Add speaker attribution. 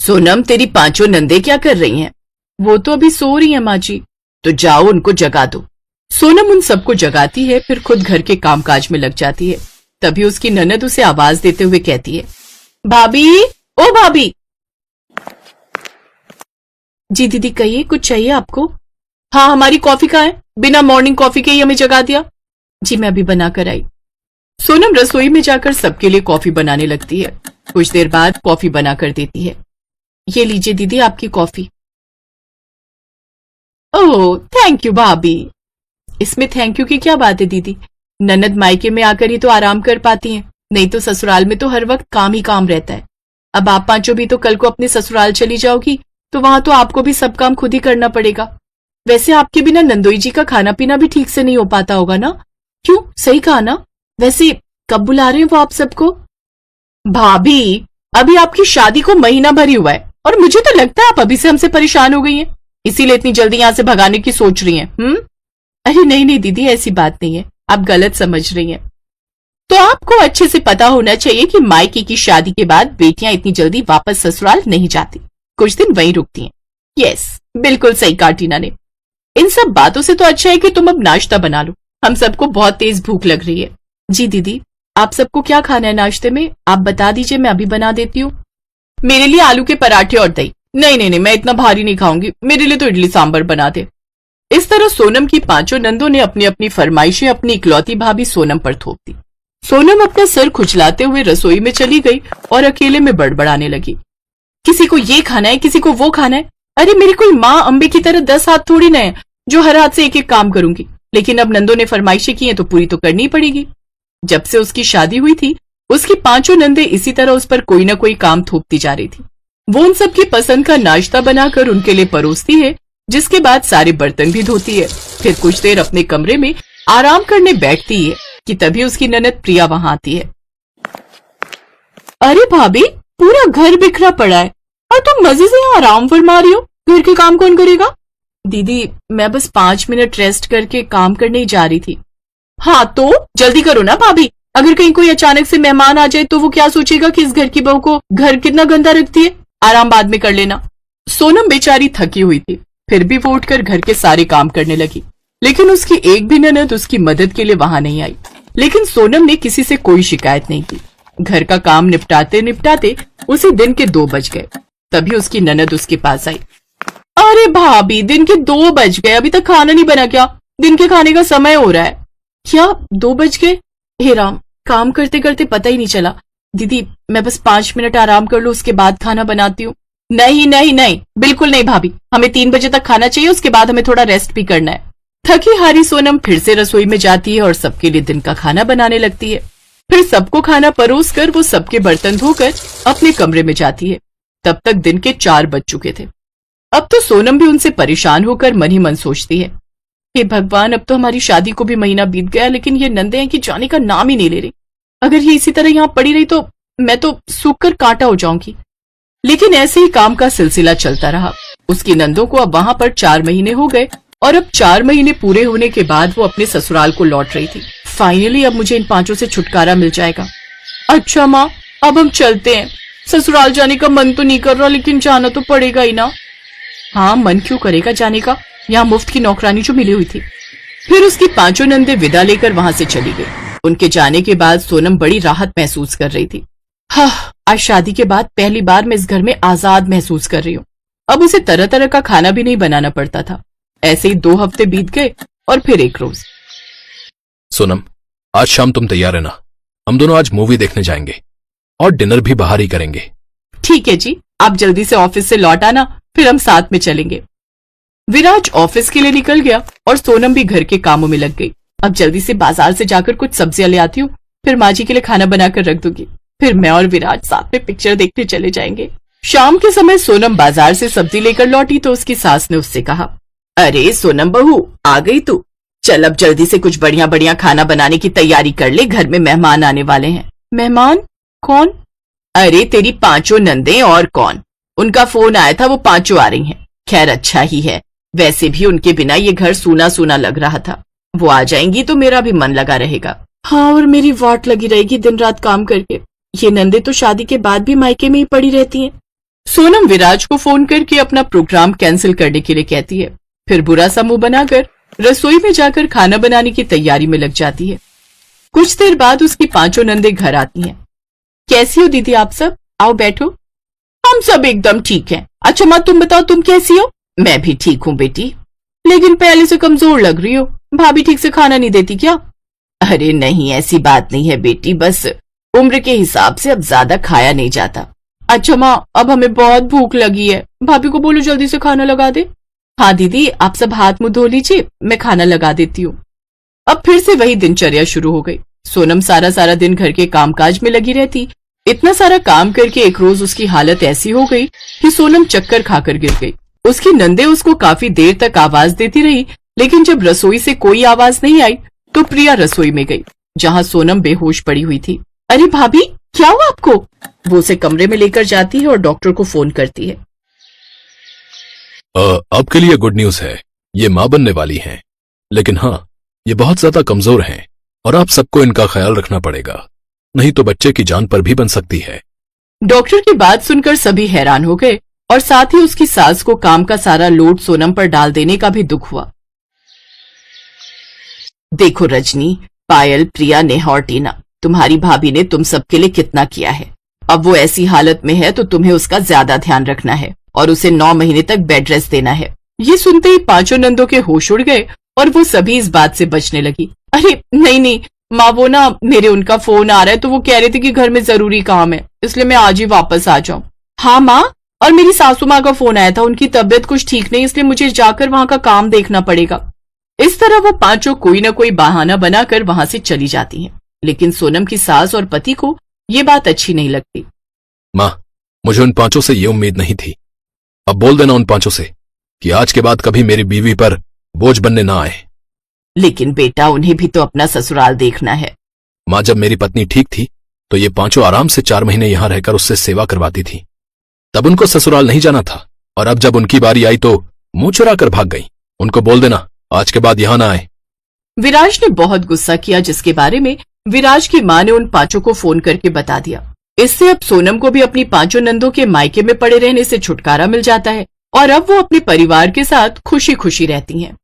Speaker 1: सोनम, तेरी पांचों नंदे क्या कर रही हैं?
Speaker 2: वो तो अभी सो रही है माँ जी।
Speaker 1: तो जाओ उनको जगा दो। सोनम उन सबको जगाती है, फिर खुद घर के कामकाज में लग जाती है। तभी उसकी ननद उसे आवाज देते हुए कहती है, भाभी, ओ भाभी।
Speaker 2: जी दीदी कहिए, कुछ चाहिए आपको?
Speaker 1: हाँ, हमारी कॉफी कहाँ है? बिना मॉर्निंग कॉफी के ही हमें जगा दिया।
Speaker 2: जी मैं अभी बना कर आई।
Speaker 1: सोनम रसोई में जाकर सबके लिए कॉफी बनाने लगती है। कुछ देर बाद कॉफी बना कर देती है।
Speaker 2: ये लीजिए दीदी आपकी कॉफी।
Speaker 1: ओह थैंक यू भाभी।
Speaker 2: इसमें थैंक यू की क्या बात है दीदी? ननद मायके में आकर ही तो आराम कर पाती हैं, नहीं तो ससुराल में तो हर वक्त काम ही काम रहता है। अब आप पांचों भी तो कल को अपने ससुराल चली जाओगी, तो वहां तो आपको भी सब काम खुद ही करना पड़ेगा। वैसे आपके बिना नंदोई जी का खाना पीना भी ठीक से नहीं हो पाता होगा ना? क्यों, सही कहा ना? वैसे कब बुला रहे हैं वो आप सबको?
Speaker 1: भाभी, अभी आपकी शादी को महीना भर ही हुआ है और मुझे तो लगता है आप अभी से हमसे परेशान हो गई हैं, इसीलिए इतनी जल्दी यहां से भगाने की सोच रही हैं।
Speaker 2: अरे नहीं नहीं दीदी, ऐसी बात नहीं है, आप गलत समझ रही हैं।
Speaker 1: तो आपको अच्छे से पता होना चाहिए कि मायके की शादी के बाद बेटियां इतनी जल्दी वापस ससुराल नहीं जाती, कुछ दिन वहीं रुकती हैं। यस, बिल्कुल सही कहा टीना ने। इन सब बातों से तो अच्छा है कि तुम अब नाश्ता बना लो, हम सबको बहुत तेज भूख लग रही है।
Speaker 2: जी दीदी, आप सबको क्या खाना है नाश्ते में? आप बता दीजिए, मैं अभी बना देती हूँ।
Speaker 1: मेरे लिए आलू के पराठे और दही। नहीं नहीं नहीं, मैं इतना भारी नहीं खाऊंगी, मेरे लिए तो इडली सांभर बना दे। इस तरह सोनम की पांचों नंदों ने अपनी अपनी फरमाइशें अपनी इकलौती भाभी सोनम पर थोप दी। सोनम अपना सर खुजलाते हुए रसोई में चली गई और अकेले में बड़बड़ाने लगी। किसी को ये खाना है, किसी को वो खाना है। अरे मेरी कोई माँ अंबे की तरह 10 हाथ थोड़ी ना है जो हर हाथ से एक एक काम करूंगी, लेकिन अब नंदों ने फरमाइशें की हैं तो पूरी तो करनी पड़ेगी। जब से उसकी शादी हुई थी, उसकी पांचों नंदे इसी तरह उस पर कोई ना कोई काम थोपती जा रही थी। वो उन सबकी पसंद का नाश्ता बनाकर उनके लिए परोसती है, जिसके बाद सारे बर्तन भी धोती है। फिर कुछ देर अपने कमरे में आराम करने बैठती है कि तभी उसकी ननद प्रिया वहां आती है। अरे भाभी, पूरा घर बिखरा पड़ा है और तुम मजे से यहाँ आराम फरमा रही हो, घर के काम कौन करेगा?
Speaker 2: दीदी मैं बस 5 मिनट रेस्ट करके काम करने ही जा रही थी।
Speaker 1: हाँ तो जल्दी करो ना भाभी, अगर कहीं कोई अचानक से मेहमान आ जाए तो वो क्या सोचेगा कि इस घर की बहू को घर कितना गंदा रखती है। आराम बाद में कर लेना। सोनम बेचारी थकी हुई थी, फिर भी वो उठकर घर के सारे काम करने लगी, लेकिन उसकी एक भी ननद उसकी मदद के लिए वहां नहीं आई। लेकिन सोनम ने किसी से कोई शिकायत नहीं की। घर का काम निपटाते निपटाते उसे दिन के 2 बज गए। तभी उसकी ननद उसके पास आई। अरे भाभी, दिन के 2 बज गए, अभी तक खाना नहीं बना क्या? दिन के खाने का समय हो रहा है।
Speaker 2: क्या 2 बज गए? हे राम, काम करते करते पता ही नहीं चला। दीदी मैं बस 5 मिनट आराम कर लूं, उसके बाद खाना बनाती हूँ।
Speaker 1: नहीं नहीं नहीं, बिल्कुल नहीं भाभी, हमें 3 बजे तक खाना चाहिए, उसके बाद हमें थोड़ा रेस्ट भी करना है। थकी हारी सोनम फिर से रसोई में जाती है और सबके लिए दिन का खाना बनाने लगती है। फिर सबको खाना परोस कर वो सबके बर्तन धोकर अपने कमरे में जाती है। तब तक दिन के 4 बज चुके थे। अब तो सोनम भी उनसे परेशान होकर मन ही मन सोचती है, हे भगवान, अब तो हमारी शादी को भी महीना बीत गया, लेकिन ये नंदे हैं कि जाने का नाम ही नहीं ले रही। अगर ये इसी तरह यहाँ पड़ी रही तो मैं तो सूख कर कांटा हो जाऊंगी। लेकिन ऐसे ही काम का सिलसिला चलता रहा। उसकी नंदों को अब वहां पर 4 महीने हो गए और अब 4 महीने पूरे होने के बाद वो अपने ससुराल को लौट रही थी। फाइनली अब मुझे इन 5 से छुटकारा मिल जाएगा। अच्छा माँ, अब हम चलते हैं। ससुराल जाने का मन तो नहीं कर रहा, लेकिन जाना तो पड़ेगा ही ना। हाँ, मन क्यों करेगा जाने का, यहाँ मुफ्त की नौकरानी जो मिली हुई थी। फिर उसकी 5 नंदे विदा लेकर वहां से चली गई। उनके जाने के बाद सोनम बड़ी राहत महसूस कर रही थी। हाँ, आज शादी के बाद पहली बार मैं इस घर में आजाद महसूस कर रही हूँ। अब उसे तरह तरह का खाना भी नहीं बनाना पड़ता था। ऐसे ही 2 हफ्ते बीत गए और फिर एक रोज।
Speaker 3: सोनम, आज शाम तुम तैयार है ना? हम दोनों आज मूवी देखने जाएंगे और डिनर भी बाहर ही करेंगे।
Speaker 1: ठीक है जी, आप जल्दी से ऑफिस से लौट आना, फिर हम साथ में चलेंगे। विराज ऑफिस के लिए निकल गया और सोनम भी घर के कामों में लग गई। अब जल्दी से बाजार से जाकर कुछ सब्जियां ले आती हूँ, फिर माँ जी के लिए खाना बनाकर रख दूंगी। फिर मैं और विराज साथ में पिक्चर देखने चले जाएंगे। शाम के समय सोनम बाजार से सब्जी लेकर लौटी तो उसकी सास ने उससे कहा, अरे सोनम बहू, आ गई तू? चल अब जल्दी से कुछ बढ़िया बढ़िया खाना बनाने की तैयारी कर ले, घर में मेहमान आने वाले हैं।
Speaker 2: मेहमान? कौन?
Speaker 1: अरे तेरी 5 नंदे, और कौन। उनका फोन आया था, वो 5 आ रही हैं। खैर अच्छा ही है, वैसे भी उनके बिना ये घर सूना सूना लग रहा था। वो आ जाएंगी तो मेरा भी मन लगा रहेगा।
Speaker 2: हाँ, और मेरी वाट लगी रहेगी दिन रात काम करके। ये नंदे तो शादी के बाद भी मायके में ही पड़ी रहती हैं।
Speaker 1: सोनम विराज को फोन करके अपना प्रोग्राम कैंसिल करने के लिए कहती है। फिर बुरा सा मुंह बनाकर रसोई में जाकर खाना बनाने की तैयारी में लग जाती है। कुछ देर बाद उसकी पांचों नंदे घर आती हैं। कैसी हो दीदी आप सब? आओ बैठो। हम सब एकदम ठीक हैं। अच्छा माँ तुम बताओ तुम कैसी हो? मैं भी ठीक हूँ बेटी, लेकिन पहले से कमजोर लग रही हो। भाभी ठीक से खाना नहीं देती क्या? अरे नहीं ऐसी बात नहीं है बेटी, बस उम्र के हिसाब से अब ज्यादा खाया नहीं जाता। अच्छा माँ अब हमें बहुत भूख लगी है, भाभी को बोलो जल्दी से खाना लगा दे। हाँ दीदी आप सब हाथ मुंह धो लीजिए, मैं खाना लगा देती हूँ। अब फिर से वही दिनचर्या शुरू हो गई। सोनम सारा सारा दिन घर के कामकाज में लगी रहती। इतना सारा काम करके एक रोज उसकी हालत ऐसी हो गई कि सोनम चक्कर खाकर गिर गई। उसकी नंदे उसको काफी देर तक आवाज देती रही, लेकिन जब रसोई से कोई आवाज नहीं आई तो प्रिया रसोई में गई, जहाँ सोनम बेहोश पड़ी हुई थी। अरे भाभी क्या हुआ आपको? वो उसे कमरे में लेकर जाती है और डॉक्टर को फोन करती है।
Speaker 3: आपके लिए गुड न्यूज है, ये माँ बनने वाली हैं, लेकिन हाँ ये बहुत ज्यादा कमजोर हैं और आप सबको इनका ख्याल रखना पड़ेगा, नहीं तो बच्चे की जान पर भी बन सकती है।
Speaker 1: डॉक्टर की बात सुनकर सभी हैरान हो गए और साथ ही उसकी सास को काम का सारा लोड सोनम पर डाल देने का भी दुख हुआ। देखो रजनी, पायल, प्रिया, नेहा और टीना, तुम्हारी भाभी ने तुम सबके लिए कितना किया है। अब वो ऐसी हालत में है तो तुम्हें उसका ज्यादा ध्यान रखना है और उसे 9 महीने तक बेड रेस्ट देना है। ये सुनते ही पांचों नंदों के होश उड़ गए और वो सभी इस बात से बचने लगी। अरे नहीं नहीं माँ, वो ना मेरे उनका फोन आ रहा है तो वो कह रहे थे कि घर में जरूरी काम है, इसलिए मैं आज ही वापस आ जाऊं। हाँ माँ, और मेरी सासू माँ का फोन आया था, उनकी तबीयत कुछ ठीक नहीं, इसलिए मुझे जाकर वहां का काम देखना पड़ेगा। इस तरह वो पांचों कोई न कोई बहाना बनाकर वहां से चली जाती हैं। लेकिन सोनम की सास और पति को ये बात अच्छी नहीं लगती।
Speaker 3: माँ मुझे उन पांचों से ये उम्मीद नहीं थी। अब बोल देना उन पांचों से कि आज के बाद कभी मेरी बीवी पर बोझ बनने ना आए।
Speaker 1: लेकिन बेटा उन्हें भी तो अपना ससुराल देखना है।
Speaker 3: माँ जब मेरी पत्नी ठीक थी तो ये पांचों आराम से 4 महीने यहाँ रहकर उससे सेवा करवाती थी, तब उनको ससुराल नहीं जाना था। और अब जब उनकी बारी आई तो मुंह चुरा कर भाग गई। उनको बोल देना आज के बाद यहाँ ना आए।
Speaker 1: विराज ने बहुत गुस्सा किया, जिसके बारे में विराज की माँ ने उन पांचों को फोन करके बता दिया। इससे अब सोनम को भी अपनी पांचों नंदों के मायके में पड़े रहने से छुटकारा मिल जाता है और अब वो अपने परिवार के साथ खुशी खुशी रहती हैं।